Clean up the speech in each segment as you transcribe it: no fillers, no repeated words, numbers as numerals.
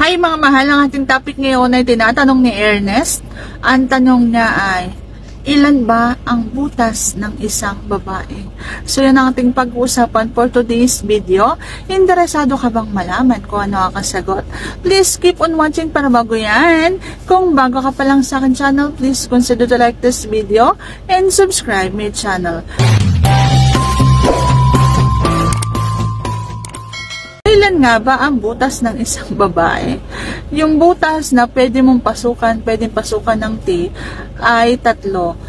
Hi mga mahal, ang ating topic ngayon ay tinatanong ni Ernest. Ang tanong niya ay, ilan ba ang butas ng isang babae? So yan ang ating pag-uusapan for today's video. Interesado ka bang malaman kung ano ang kasagot? Please keep on watching para bago yan. Kung bago ka pa lang sa akin channel, please consider to like this video and subscribe my channel. Ilan nga ba ang butas ng isang babae? Yung butas na pwede mong pasukan, pwedeng pasukan ng T ay 3.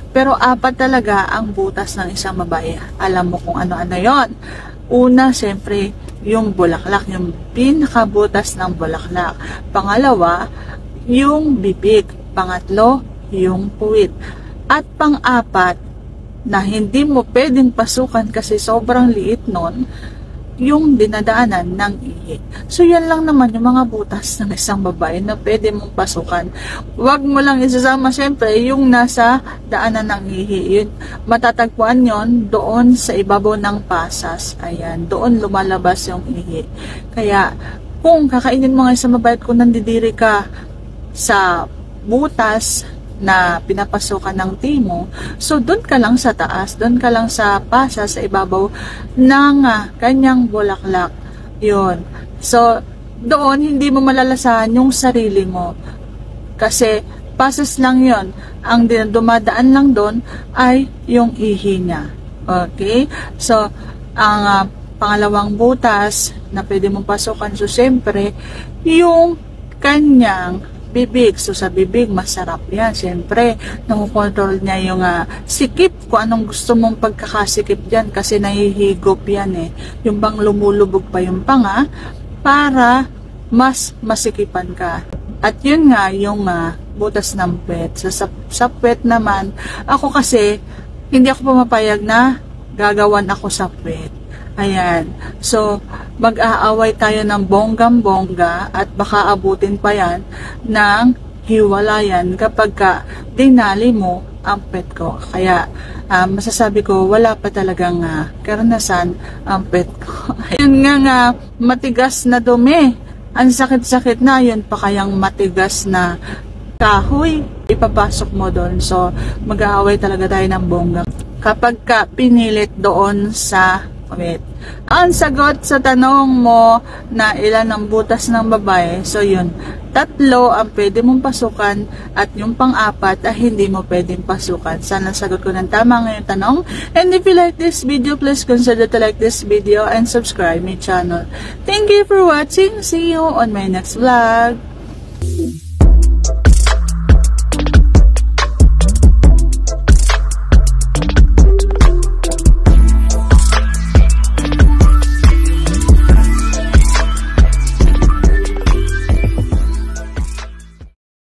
Pero 4 talaga ang butas ng isang babae. Alam mo kung ano-ano yon. Una, siyempre, yung bulaklak, yung pinakabutas ng bulaklak. Pangalawa, yung bibig. Pangatlo, yung puwit. At pang-4, na hindi mo pwedeng pasukan kasi sobrang liit nun, yung dinadaanan ng ihi. So, yan lang naman yung mga butas ng isang babae na pwede mong pasukan. Huwag mo lang isasama, syempre, yung nasa daanan ng ihi. Yun, matatagpuan yon doon sa ibabaw ng pasas. Ayan, doon lumalabas yung ihi. Kaya, kung kakainin mo nga isang babae, kung nandidiri ka sa butas na pinapasukan ng timo, so doon ka lang sa taas, doon ka lang sa pasa, sa ibabaw ng kanyang bulaklak. Yun. So, doon hindi mo malalasahan yung sarili mo. Kasi, pasas lang yon. Ang dumadaan lang doon ay yung ihi niya. Okay? So, ang pangalawang butas na pwede mong pasukan, so siyempre, yung kanyang bibig. So, sa bibig, masarap yan. Siyempre, nakukontrol niya yung sikip, kung anong gusto mong pagkakasikip dyan, kasi nahihigop yan eh. Yung bang lumulubog pa yung panga, para mas masikipan ka. At yun nga, yung butas ng puwet. So, sa puwet naman, ako kasi, hindi ako pumapayag na gagawan ako sa puwet. Ayan. So, mag-aaway tayo ng bonggam-bongga at baka abutin pa yan ng hiwalayan kapag dinali mo ang pet ko. Kaya, masasabi ko, wala pa talagang karanasan ang pet ko. Yun nga, matigas na dumi. Ang sakit-sakit na, yun pa kayang matigas na kahoy. Ipapasok mo doon. So, mag-aaway talaga tayo ng bongga kapag pinilit doon sa puwet. Ang sagot sa tanong mo na ilan ang butas ng babae, so yun, 3 ang pwede mong pasukan at yung pang-4 ay hindi mo pwedeng pasukan. Sana sagot ko ng tama ngayong tanong. And if you like this video, please consider to like this video and subscribe my channel. Thank you for watching. See you on my next vlog.